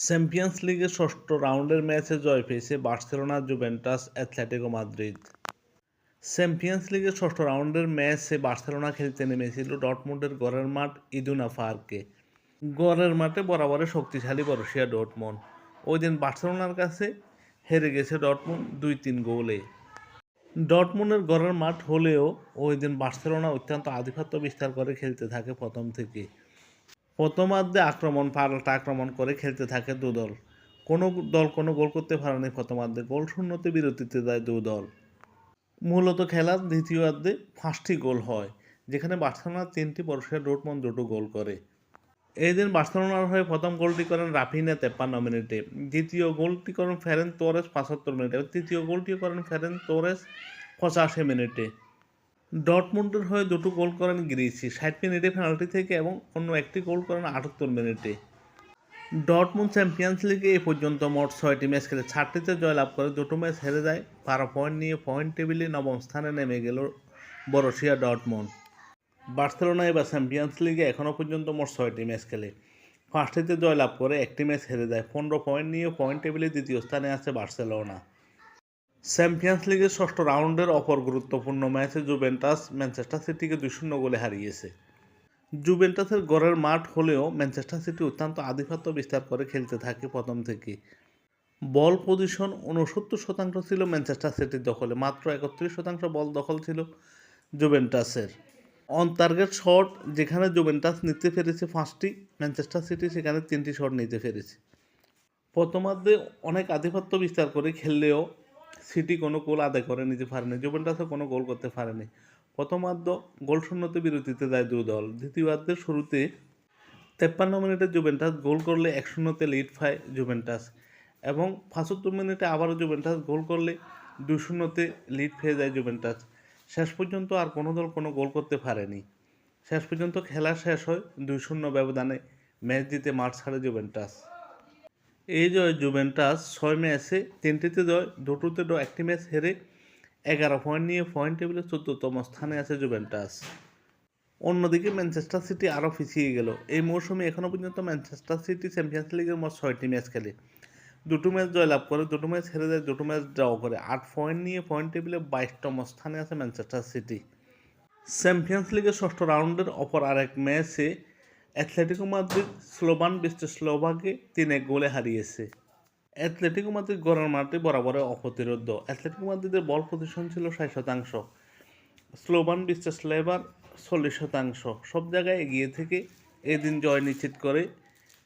Champions লিগের ষষ্ঠ রাউন্ডের ম্যাচে জয় পেয়েছে Barcelona, Juventus, Atletico Madrid. Champions লিগের ষষ্ঠ রাউন্ডের ম্যাচে বার্সেলোনা খেলতে নেমেছিল ডর্টমুন্ডের ঘরের মাঠ ইদুনা পার্কে। ঘরের মাঠে বরাবরের শক্তিশালী বরুসিয়া ডর্টমুন্ড। ওই দিন বার্সেলোনার কাছে হেরে গেছে ডর্টমুন্ড 2-3 গোলে। ডর্টমুন্ডের ঘরের মাঠ হলেও ওই দিন বার্সেলোনা অত্যন্ত আধিপত্য বিস্তার করে খেলতে থাকে প্রথম থেকে। প্রথমার্ধে পাল্টা আক্রমণ করে খেলতে থাকে দুদল। কোনো দল কোনো গোল করতে পারেনি প্রথমার্ধে। গোল শূন্যতে বিরতিতে যায় দুদল। মূলত খেলার দ্বিতীয়ার্ধে 5টি গোল হয়, যেখানে বার্সেলোনা 3টি, বরুসিয়া ডর্টমুন্ড 2টো গোল করে। এই দিন বার্সেলোনার হয়ে প্রথম গোলটি করেন রাফিনিয়া 53 মিনিটে, দ্বিতীয় গোলটি করেন ফেরেন তোরেস 75 মিনিটে, তৃতীয় গোলটি করেন ফেরেন তোরেস 85 মিনিটে। ডর্টমুন্ডের হয়ে 2টো গোল করেন গ্রিসি 60 মিনিটে পেনাল্টি থেকে এবং অন্য একটি গোল করেন 78 মিনিটে। ডর্টমুন্ড চ্যাম্পিয়ন্স লিগে এ পর্যন্ত মোট 6টি ম্যাচ খেলে 4টিতে জয়লাভ করে 2টো ম্যাচ হেরে যায়। 12 পয়েন্ট নিয়ে পয়েন্ট টেবিলে নবম স্থানে নেমে গেল বরুসিয়া ডর্টমুন্ড। বার্সেলোনা এবার চ্যাম্পিয়ন্স লিগে এখনও পর্যন্ত মোট 6টি ম্যাচ খেলে 5টিতে জয়লাভ করে 1টি ম্যাচ হেরে যায়। 15 পয়েন্ট নিয়ে পয়েন্ট টেবিলে দ্বিতীয় স্থানে আছে বার্সেলোনা। চ্যাম্পিয়ন্স লিগের ষষ্ঠ রাউন্ডের অপর গুরুত্বপূর্ণ ম্যাচে জুভেন্টাস ম্যানচেস্টার সিটিকে 2-0 গোলে হারিয়েছে। জুভেন্টাসের ঘরের মাঠ হলেও ম্যানচেস্টার সিটি অত্যন্ত আধিপত্য বিস্তার করে খেলতে থাকে প্রথম থেকে। বল পজিশন 69% ছিল ম্যানচেস্টার সিটির দখলে, মাত্র 31% বল দখল ছিল জুভেন্টাসের। অন টার্গেট শট যেখানে জুভেন্টাস নিতে পেরেছে 5টি, ম্যানচেস্টার সিটি সেখানে 3টি শট নিতে পেরেছে। প্রথমার্ধে অনেক আধিপত্য বিস্তার করে খেললেও সিটি কোনো গোল আদায় করে নিতে পারেনি, জুভেন্টাসও কোনো গোল করতে পারেনি। প্রথমার্ধ গোল শূন্যতে বিরতিতে যায় দুদল। দ্বিতীয়ার্ধের শুরুতে 53 মিনিটে জুভেন্টাস গোল করলে 1-0 লিড পায় জুভেন্টাস এবং 75 মিনিটে আবারও জুভেন্টাস গোল করলে 2-0 লিড পেয়ে যায় জুভেন্টাস। শেষ পর্যন্ত আর কোনো দল কোনো গোল করতে পারেনি। শেষ পর্যন্ত খেলা শেষ হয় 2-0 ব্যবধানে। ম্যাচ জিতে মাঠ ছাড়ে জুভেন্টাস। এই জয় জুভেন্টাস 6 ম্যাচে 3টিতে জয়, 2টোতে ড্র, 1টি ম্যাচ হেরে 11 পয়েন্ট নিয়ে পয়েন্ট টেবিলে 14তম স্থানে আছে জুভেন্টাস। অন্যদিকে ম্যানচেস্টার সিটি আরও পিছিয়ে গেল। এই মৌসুমে এখনও পর্যন্ত ম্যানচেস্টার সিটি চ্যাম্পিয়ন্স লিগের মোট 6টি ম্যাচ খেলে 2টো ম্যাচ জয়লাভ করে, 2টো ম্যাচ হেরে যায়, 2টো ম্যাচ ড্র করে। 8 পয়েন্ট নিয়ে পয়েন্ট টেবিলে 22তম স্থানে আছে ম্যানচেস্টার সিটি। চ্যাম্পিয়ন্স লিগের ষষ্ঠ রাউন্ডের অপর আরেক ম্যাচে অ্যাথলেটিকো মাদ্রিদ স্লোভান ব্রাতিসলাভাকে 3-1 গোলে হারিয়েছে। অ্যাথলেটিকো মাদ্রিদ ঘরের মাঠে বরাবরের অপ্রতিরোধ্য। অ্যাথলেটিকো মাদ্রিদের বল পজিশন ছিল 60%, স্লোভান ব্রাতিসলাভার 40%। সব জায়গায় এগিয়ে থেকে এদিন জয় নিশ্চিত করে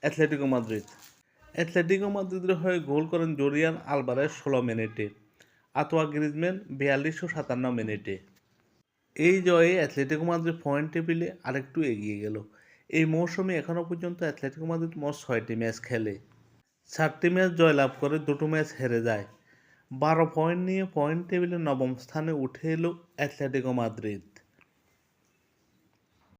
অ্যাথলেটিকো মাদ্রিদ। অ্যাথলেটিকো মাদ্রিদের হয়ে গোল করেন জুলিয়ান আলভারেজ 16 মিনিটে, আতোয়া গ্রিজমান 4257 মিনিটে। এই জয়ে অ্যাথলেটিকো মাদ্রিদ পয়েন্ট টেবিলে আরেকটু এগিয়ে গেল। এই মৌসুমে এখনও পর্যন্ত অ্যাথলেটিকো মাদ্রিদ মোট 6টি ম্যাচ খেলে 4টি ম্যাচ জয়লাভ করে, 2টো ম্যাচ হেরে যায়। 12 পয়েন্ট নিয়ে পয়েন্ট টেবিলে নবম স্থানে উঠে এলো অ্যাথলেটিকো মাদ্রিদ।